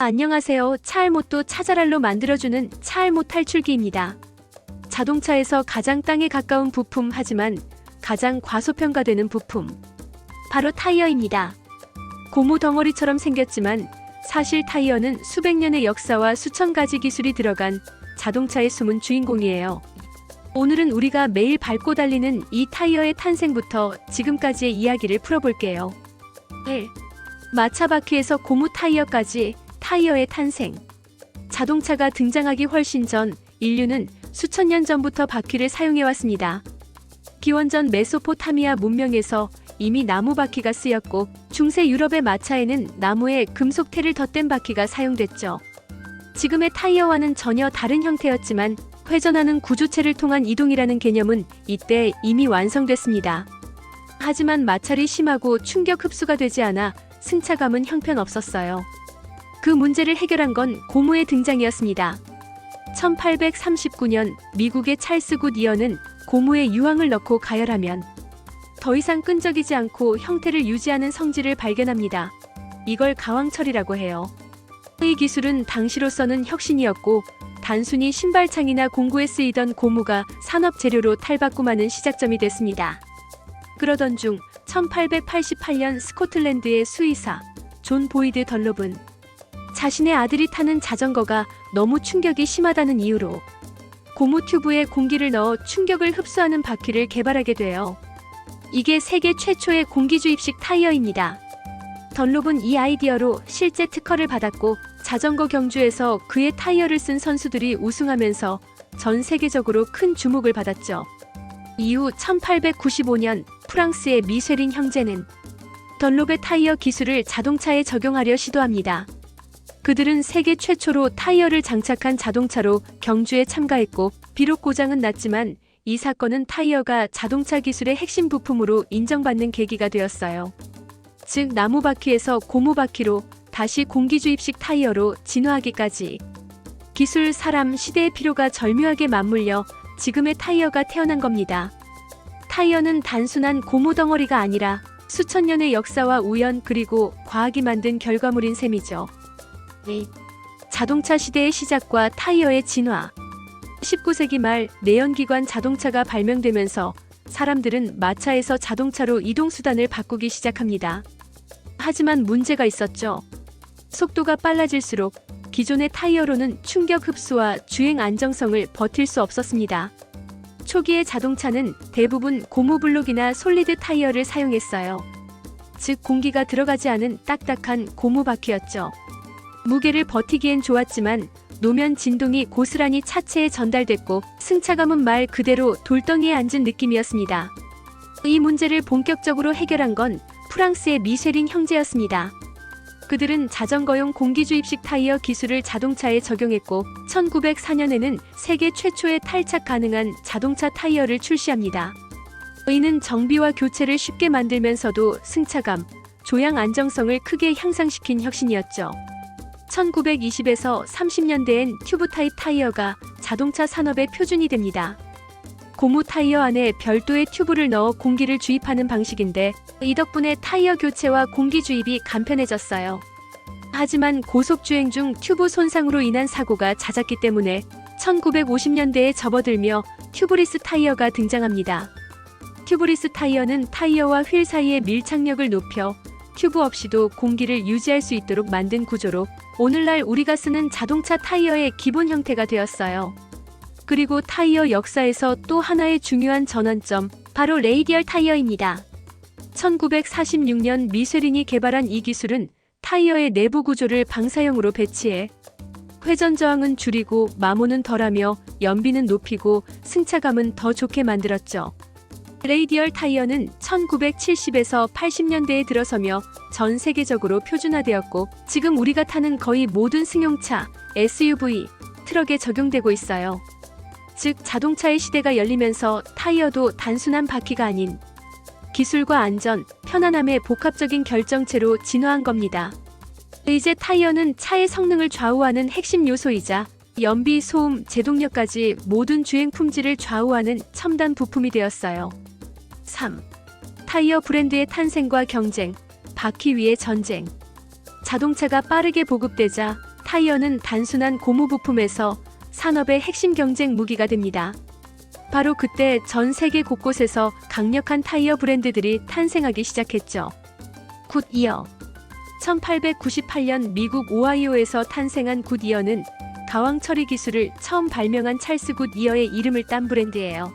안녕하세요. 차알못도 차잘알로 만들어주는 차알못 탈출기입니다. 자동차에서 가장 땅에 가까운 부품 하지만 가장 과소평가되는 부품. 바로 타이어입니다. 고무 덩어리처럼 생겼지만 사실 타이어는 수백 년의 역사와 수천 가지 기술이 들어간 자동차의 숨은 주인공이에요. 오늘은 우리가 매일 밟고 달리는 이 타이어의 탄생부터 지금까지의 이야기를 풀어볼게요. 1. 마차 바퀴에서 고무 타이어까지 타이어의 탄생. 자동차가 등장하기 훨씬 전 인류는 수천 년 전부터 바퀴를 사용해왔습니다. 기원전 메소포타미아 문명에서 이미 나무 바퀴가 쓰였고 중세 유럽의 마차에는 나무에 금속테를 덧댄 바퀴가 사용됐죠. 지금의 타이어와는 전혀 다른 형태였지만 회전하는 구조체를 통한 이동이라는 개념은 이때 이미 완성됐습니다. 하지만 마찰이 심하고 충격 흡수가 되지 않아 승차감은 형편없었어요. 그 문제를 해결한 건 고무의 등장이었습니다. 1839년 미국의 찰스 굿이어는 고무에 유황을 넣고 가열하면 더 이상 끈적이지 않고 형태를 유지하는 성질을 발견합니다. 이걸 가왕철이라고 해요. 이 기술은 당시로서는 혁신이었고 단순히 신발창이나 공구에 쓰이던 고무가 산업 재료로 탈바꿈하는 시작점이 됐습니다. 그러던 중 1888년 스코틀랜드의 수의사 존 보이드 덜롭은 자신의 아들이 타는 자전거가 너무 충격이 심하다는 이유로 고무 튜브에 공기를 넣어 충격을 흡수하는 바퀴를 개발하게 돼요. 이게 세계 최초의 공기주입식 타이어입니다. 덜롭은 이 아이디어로 실제 특허를 받았고 자전거 경주에서 그의 타이어를 쓴 선수들이 우승하면서 전 세계적으로 큰 주목을 받았죠. 이후 1895년 프랑스의 미쉐린 형제는 덜롭의 타이어 기술을 자동차에 적용하려 시도합니다. 그들은 세계 최초로 타이어를 장착한 자동차로 경주에 참가했고 비록 고장은 났지만 이 사건은 타이어가 자동차 기술의 핵심 부품으로 인정받는 계기가 되었어요. 즉 나무 바퀴에서 고무 바퀴로 다시 공기주입식 타이어로 진화하기까지 기술, 사람, 시대의 필요가 절묘하게 맞물려 지금의 타이어가 태어난 겁니다. 타이어는 단순한 고무 덩어리가 아니라 수천 년의 역사와 우연 그리고 과학이 만든 결과물인 셈이죠. 자동차 시대의 시작과 타이어의 진화. 19세기 말 내연기관 자동차가 발명되면서 사람들은 마차에서 자동차로 이동수단을 바꾸기 시작합니다. 하지만 문제가 있었죠. 속도가 빨라질수록 기존의 타이어로는 충격 흡수와 주행 안정성을 버틸 수 없었습니다. 초기의 자동차는 대부분 고무블록이나 솔리드 타이어를 사용했어요. 즉 공기가 들어가지 않은 딱딱한 고무 바퀴였죠. 무게를 버티기엔 좋았지만 노면 진동이 고스란히 차체에 전달됐고 승차감은 말 그대로 돌덩이에 앉은 느낌이었습니다. 이 문제를 본격적으로 해결한 건 프랑스의 미쉐린 형제였습니다. 그들은 자전거용 공기주입식 타이어 기술을 자동차에 적용했고 1904년에는 세계 최초의 탈착 가능한 자동차 타이어를 출시합니다. 이는 정비와 교체를 쉽게 만들면서도 승차감, 조향 안정성을 크게 향상시킨 혁신이었죠. 1920에서 30년대엔 튜브 타입 타이어가 자동차 산업의 표준이 됩니다. 고무 타이어 안에 별도의 튜브를 넣어 공기를 주입하는 방식인데 이 덕분에 타이어 교체와 공기 주입이 간편해졌어요. 하지만 고속주행 중 튜브 손상으로 인한 사고가 잦았기 때문에 1950년대에 접어들며 튜브리스 타이어가 등장합니다. 튜브리스 타이어는 타이어와 휠 사이의 밀착력을 높여 튜브 없이도 공기를 유지할 수 있도록 만든 구조로 오늘날 우리가 쓰는 자동차 타이어의 기본 형태가 되었어요. 그리고 타이어 역사에서 또 하나의 중요한 전환점, 바로 레이디얼 타이어입니다. 1946년 미쉐린이 개발한 이 기술은 타이어의 내부 구조를 방사형으로 배치해 회전 저항은 줄이고 마모는 덜하며 연비는 높이고 승차감은 더 좋게 만들었죠. 레이디얼 타이어는 1970에서 80년대에 들어서며 전 세계적으로 표준화되었고 지금 우리가 타는 거의 모든 승용차, SUV, 트럭에 적용되고 있어요. 즉 자동차의 시대가 열리면서 타이어도 단순한 바퀴가 아닌 기술과 안전, 편안함의 복합적인 결정체로 진화한 겁니다. 이제 타이어는 차의 성능을 좌우하는 핵심 요소이자 연비, 소음, 제동력까지 모든 주행 품질을 좌우하는 첨단 부품이 되었어요. 3. 타이어 브랜드의 탄생과 경쟁, 바퀴 위의 전쟁. 자동차가 빠르게 보급되자 타이어는 단순한 고무 부품에서 산업의 핵심 경쟁 무기가 됩니다. 바로 그때 전 세계 곳곳에서 강력한 타이어 브랜드들이 탄생하기 시작했죠. 굿이어. 1898년 미국 오하이오에서 탄생한 굿이어는 가왕 처리 기술을 처음 발명한 찰스 굿이어의 이름을 딴 브랜드예요.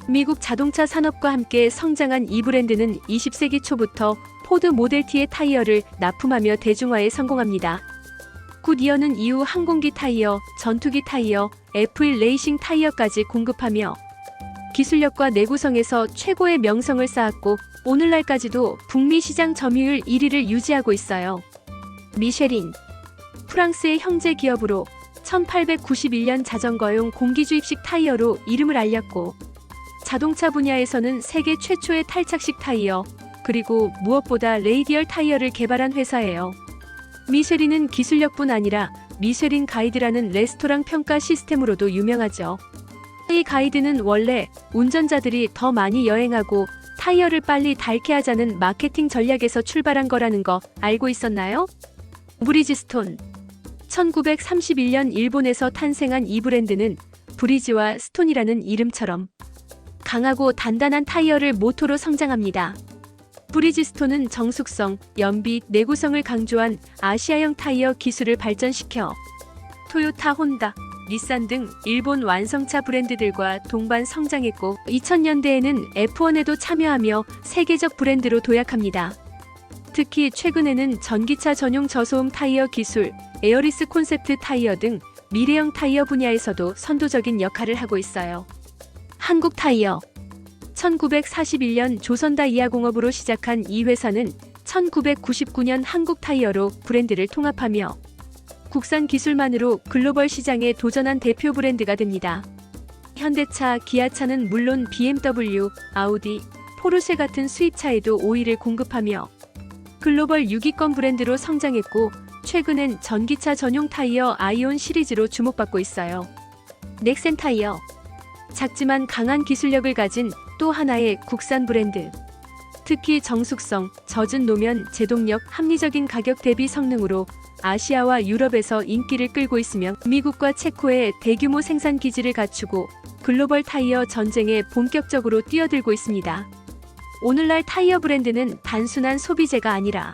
미국 자동차 산업과 함께 성장한 이 브랜드는 20세기 초부터 포드 모델 T의 타이어를 납품하며 대중화에 성공합니다. 굿이어는 이후 항공기 타이어, 전투기 타이어, F1 레이싱 타이어까지 공급하며 기술력과 내구성에서 최고의 명성을 쌓았고 오늘날까지도 북미 시장 점유율 1위를 유지하고 있어요. 미쉐린. 프랑스의 형제 기업으로 1891년 자전거용 공기주입식 타이어로 이름을 알렸고 자동차 분야에서는 세계 최초의 탈착식 타이어, 그리고 무엇보다 레이디얼 타이어를 개발한 회사예요. 미쉐린은 기술력뿐 아니라 미쉐린 가이드라는 레스토랑 평가 시스템으로도 유명하죠. 이 가이드는 원래 운전자들이 더 많이 여행하고 타이어를 빨리 닳게 하자는 마케팅 전략에서 출발한 거라는 거 알고 있었나요? 브리지스톤. 1931년 일본에서 탄생한 이 브랜드는 브리지와 스톤이라는 이름처럼 강하고 단단한 타이어를 모토로 성장합니다. 브리지스톤은 정숙성, 연비, 내구성을 강조한 아시아형 타이어 기술을 발전시켜 토요타, 혼다, 닛산 등 일본 완성차 브랜드들과 동반 성장했고 2000년대에는 F1에도 참여하며 세계적 브랜드로 도약합니다. 특히 최근에는 전기차 전용 저소음 타이어 기술, 에어리스 콘셉트 타이어 등 미래형 타이어 분야에서도 선도적인 역할을 하고 있어요. 한국 타이어. 1941년 조선다이아공업으로 시작한 이 회사는 1999년 한국 타이어로 브랜드를 통합하며 국산 기술만으로 글로벌 시장에 도전한 대표 브랜드가 됩니다. 현대차, 기아차는 물론 BMW, 아우디, 포르쉐 같은 수입차에도 오일을 공급하며 글로벌 6위권 브랜드로 성장했고 최근엔 전기차 전용 타이어 아이온 시리즈로 주목받고 있어요. 넥센 타이어. 작지만 강한 기술력을 가진 또 하나의 국산 브랜드. 특히 정숙성, 젖은 노면, 제동력, 합리적인 가격 대비 성능으로 아시아와 유럽에서 인기를 끌고 있으며 미국과 체코에 대규모 생산 기지를 갖추고 글로벌 타이어 전쟁에 본격적으로 뛰어들고 있습니다. 오늘날 타이어 브랜드는 단순한 소비재가 아니라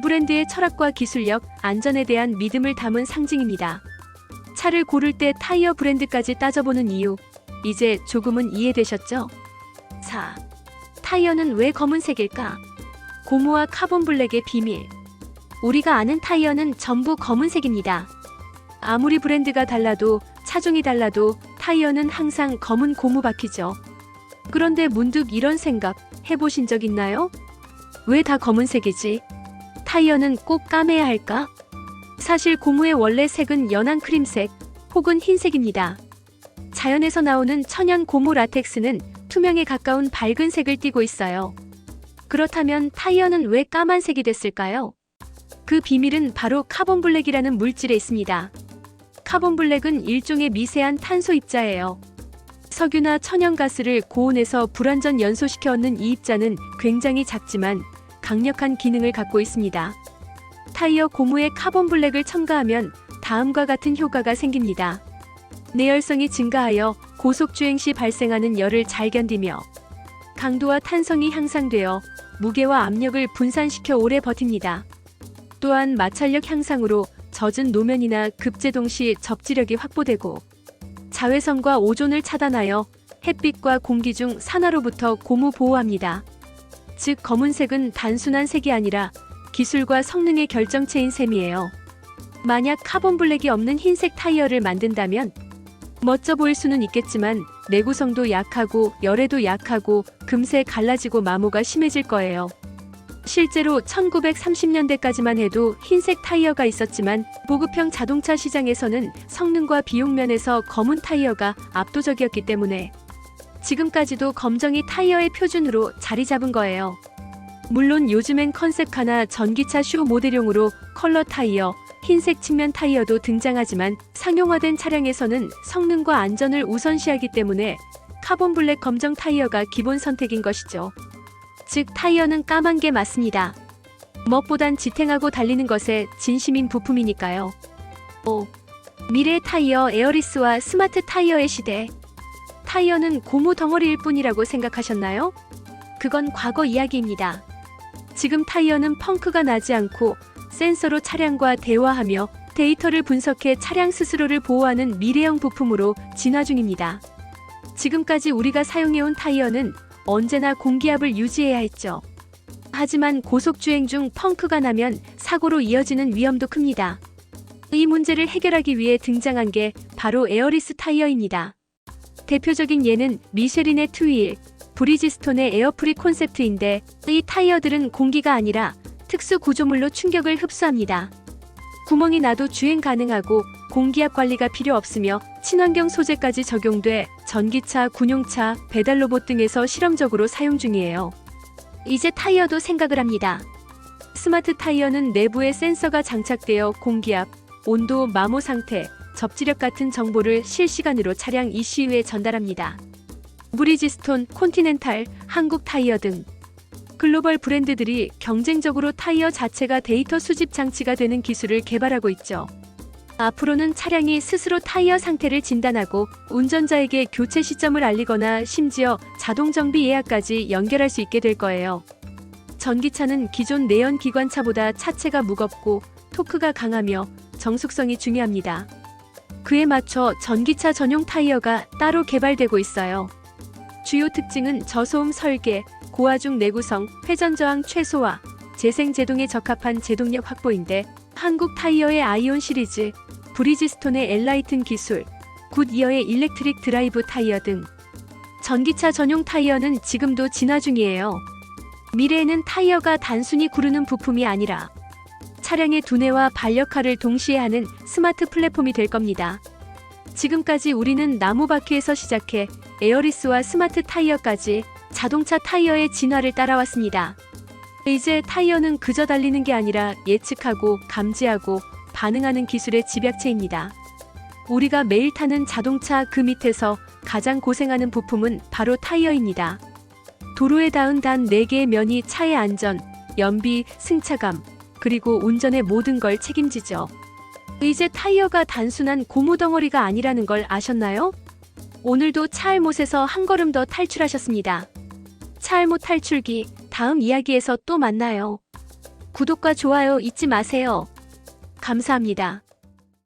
브랜드의 철학과 기술력, 안전에 대한 믿음을 담은 상징입니다. 차를 고를 때 타이어 브랜드까지 따져보는 이유, 이제 조금은 이해되셨죠? 4. 타이어는 왜 검은색일까? 고무와 카본 블랙의 비밀. 우리가 아는 타이어는 전부 검은색입니다. 아무리 브랜드가 달라도 차종이 달라도 타이어는 항상 검은 고무 바퀴죠. 그런데 문득 이런 생각 해보신 적 있나요? 왜 다 검은색이지? 타이어는 꼭 까매야 할까? 사실 고무의 원래 색은 연한 크림색 혹은 흰색입니다. 자연에서 나오는 천연 고무 라텍스는 투명에 가까운 밝은 색을 띠고 있어요. 그렇다면 타이어는 왜 까만색이 됐을까요? 그 비밀은 바로 카본 블랙이라는 물질에 있습니다. 카본 블랙은 일종의 미세한 탄소 입자예요. 석유나 천연가스를 고온에서 불완전 연소시켜 얻는 이 입자는 굉장히 작지만 강력한 기능을 갖고 있습니다. 타이어 고무에 카본 블랙을 첨가하면 다음과 같은 효과가 생깁니다. 내열성이 증가하여 고속주행 시 발생하는 열을 잘 견디며 강도와 탄성이 향상되어 무게와 압력을 분산시켜 오래 버팁니다. 또한 마찰력 향상으로 젖은 노면이나 급제동 시 접지력이 확보되고 자외선과 오존을 차단하여 햇빛과 공기 중 산화로부터 고무 보호합니다. 즉 검은색은 단순한 색이 아니라 기술과 성능의 결정체인 셈이에요. 만약 카본 블랙이 없는 흰색 타이어를 만든다면 멋져 보일 수는 있겠지만 내구성도 약하고 열에도 약하고 금세 갈라지고 마모가 심해질 거예요. 실제로 1930년대까지만 해도 흰색 타이어가 있었지만 보급형 자동차 시장에서는 성능과 비용 면에서 검은 타이어가 압도적이었기 때문에 지금까지도 검정이 타이어의 표준으로 자리 잡은 거예요. 물론 요즘엔 컨셉카나 전기차 쇼 모델용으로 컬러 타이어, 흰색 측면 타이어도 등장하지만 상용화된 차량에서는 성능과 안전을 우선시하기 때문에 카본 블랙 검정 타이어가 기본 선택인 것이죠. 즉 타이어는 까만 게 맞습니다. 무엇보단 지탱하고 달리는 것에 진심인 부품이니까요. 미래의 타이어 에어리스와 스마트 타이어의 시대. 타이어는 고무 덩어리일 뿐이라고 생각하셨나요? 그건 과거 이야기입니다. 지금 타이어는 펑크가 나지 않고 센서로 차량과 대화하며 데이터를 분석해 차량 스스로를 보호하는 미래형 부품으로 진화 중입니다. 지금까지 우리가 사용해온 타이어는 언제나 공기압을 유지해야 했죠. 하지만 고속주행 중 펑크가 나면 사고로 이어지는 위험도 큽니다. 이 문제를 해결하기 위해 등장한 게 바로 에어리스 타이어입니다. 대표적인 예는 미쉐린의 트윌, 브리지스톤의 에어프리 콘셉트인데 이 타이어들은 공기가 아니라 특수 구조물로 충격을 흡수합니다. 구멍이 나도 주행 가능하고 공기압 관리가 필요 없으며 친환경 소재까지 적용돼 전기차, 군용차, 배달로봇 등에서 실험적으로 사용 중이에요. 이제 타이어도 생각을 합니다. 스마트 타이어는 내부에 센서가 장착되어 공기압, 온도, 마모 상태, 접지력 같은 정보를 실시간으로 차량 ECU에 전달합니다. 브리지스톤, 콘티넨탈, 한국 타이어 등 글로벌 브랜드들이 경쟁적으로 타이어 자체가 데이터 수집 장치가 되는 기술을 개발하고 있죠. 앞으로는 차량이 스스로 타이어 상태를 진단하고 운전자에게 교체 시점을 알리거나 심지어 자동 정비 예약까지 연결할 수 있게 될 거예요. 전기차는 기존 내연 기관차보다 차체가 무겁고 토크가 강하며 정숙성이 중요합니다. 그에 맞춰 전기차 전용 타이어가 따로 개발되고 있어요. 주요 특징은 저소음 설계, 고하중 내구성, 회전 저항 최소화, 재생 제동에 적합한 제동력 확보인데 한국 타이어의 아이온 시리즈, 브리지스톤의 엔라이튼 기술, 굿이어의 일렉트릭 드라이브 타이어 등 전기차 전용 타이어는 지금도 진화 중이에요. 미래에는 타이어가 단순히 구르는 부품이 아니라 차량의 두뇌와 반려칼을 동시에 하는 스마트 플랫폼이 될 겁니다. 지금까지 우리는 나무바퀴에서 시작해 에어리스와 스마트 타이어까지 자동차 타이어의 진화를 따라왔습니다. 이제 타이어는 그저 달리는 게 아니라 예측하고 감지하고 반응하는 기술의 집약체입니다. 우리가 매일 타는 자동차 그 밑에서 가장 고생하는 부품은 바로 타이어입니다. 도로에 닿은 단 4개의 면이 차의 안전, 연비, 승차감, 그리고 운전의 모든 걸 책임지죠. 이제 타이어가 단순한 고무덩어리가 아니라는 걸 아셨나요? 오늘도 차알못에서 한 걸음 더 탈출하셨습니다. 차알못 탈출기, 다음 이야기에서 또 만나요. 구독과 좋아요 잊지 마세요. 감사합니다.